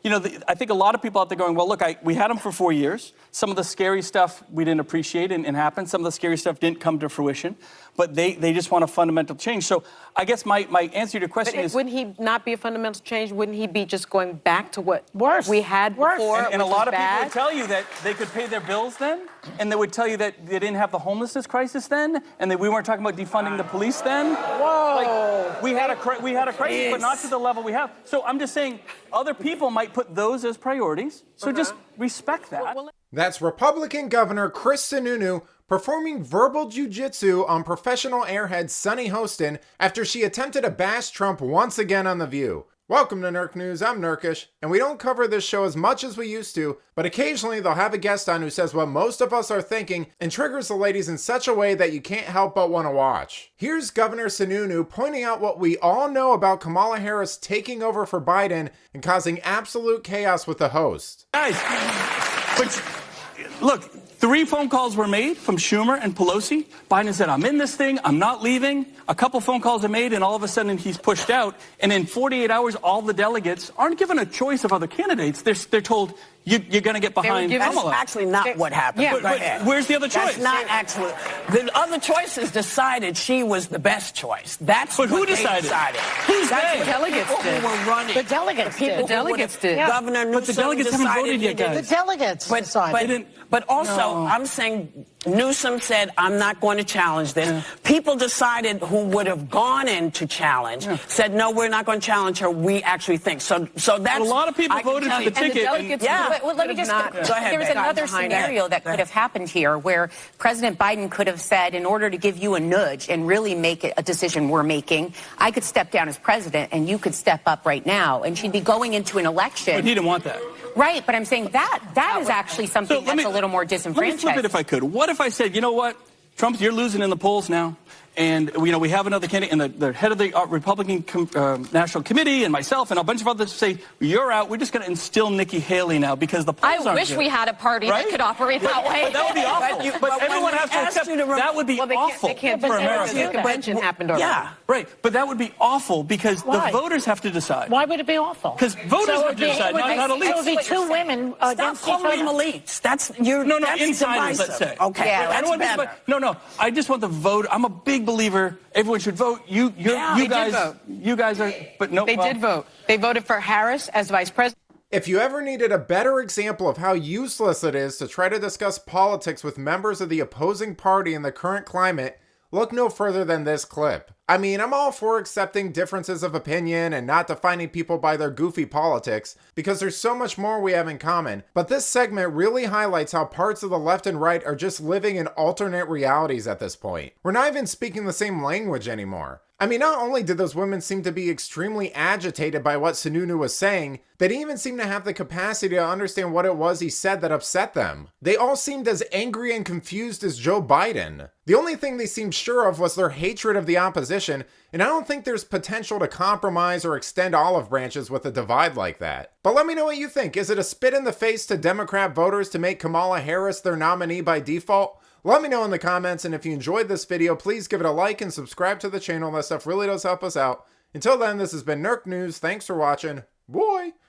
you know, I think a lot of people out there going, well, look, we had him for 4 years. Some of the scary stuff we didn't appreciate and happened. Some of the scary stuff didn't come to fruition. But they just want a fundamental change. So I guess my answer to your question is... Wouldn't he not be a fundamental change? Wouldn't he be just going back to what we had before? And a lot of people would tell you that they could pay their bills then, and they would tell you that they didn't have the homelessness crisis then, and that we weren't talking about defunding the police then. Whoa! Like, we had a crisis, but not to the level we have. So I'm just saying, other people might put those as priorities. So just respect that. That's Republican Governor Chris Sununu performing verbal jujitsu on professional airhead Sunny Hostin after she attempted to bash Trump once again on The View. Welcome to Nerk News, I'm Nerkish, and we don't cover this show as much as we used to, but occasionally they'll have a guest on who says what most of us are thinking and triggers the ladies in such a way that you can't help but want to watch. Here's Governor Sununu pointing out what we all know about Kamala Harris taking over for Biden and causing absolute chaos with the host. Guys, but look, 3 phone calls were made from Schumer and Pelosi. Biden said, I'm in this thing, I'm not leaving. A couple phone calls are made, and all of a sudden he's pushed out. And in 48 hours, all the delegates aren't given a choice of other candidates. They're told, you're going to get behind Kamala. That's actually not what happened. Yeah, but where's the other choice? That's not actually. The other choices decided she was the best choice. That's but what who they decided? Who's That's they? the delegates People did. who were running. The delegates did. The delegates did. Yeah. Governor Newsom But the delegates haven't voted yet, guys. The delegates decided. But also, I'm saying Newsom said, I'm not going to challenge this. Yeah. People decided who would have gone in to challenge, said, no, we're not going to challenge her. We actually think. So that's... But a lot of people voted for the ticket. Well, let me just... Go ahead, there was Becky. another scenario that could have happened here where President Biden could have said, in order to give you a nudge and really make it a decision we're making, I could step down as president and you could step up right now. And she'd be going into an election. But he didn't want that. Right, but I'm saying that is actually something that's a little more disenfranchised. Let me flip it if I could. What if I said, you know what, Trump, you're losing in the polls now, and we have another candidate, and the head of the Republican National Committee and myself and a bunch of others say, you're out, we're just going to instill Nikki Haley now because the polls aren't wish good. we had a party that could operate that way. But that would be awful. But everyone has to accept that would be awful They can't for America. The convention happened already. Yeah. Right, but that would be awful because the voters have to decide. Why would it be awful? Because voters have to decide, not elites. It would be 2 women Stop against each calling them other. elites. That's you're No, that's insiders, divisive. let's say. Okay, Yeah, that's better. No, I just want the vote. I'm a big believer. Everyone should vote. You guys are. But no, They did vote. They voted for Harris as vice president. If you ever needed a better example of how useless it is to try to discuss politics with members of the opposing party in the current climate, look no further than this clip. I mean, I'm all for accepting differences of opinion and not defining people by their goofy politics, because there's so much more we have in common, but this segment really highlights how parts of the left and right are just living in alternate realities at this point. We're not even speaking the same language anymore. I mean, not only did those women seem to be extremely agitated by what Sununu was saying, they didn't even seem to have the capacity to understand what it was he said that upset them. They all seemed as angry and confused as Joe Biden. The only thing they seemed sure of was their hatred of the opposition, and I don't think there's potential to compromise or extend olive branches with a divide like that. But let me know what you think. Is it a spit in the face to Democrat voters to make Kamala Harris their nominee by default? Let me know in the comments, and if you enjoyed this video, please give it a like and subscribe to the channel. That stuff really does help us out. Until then, this has been Nerk News. Thanks for watching. Boy!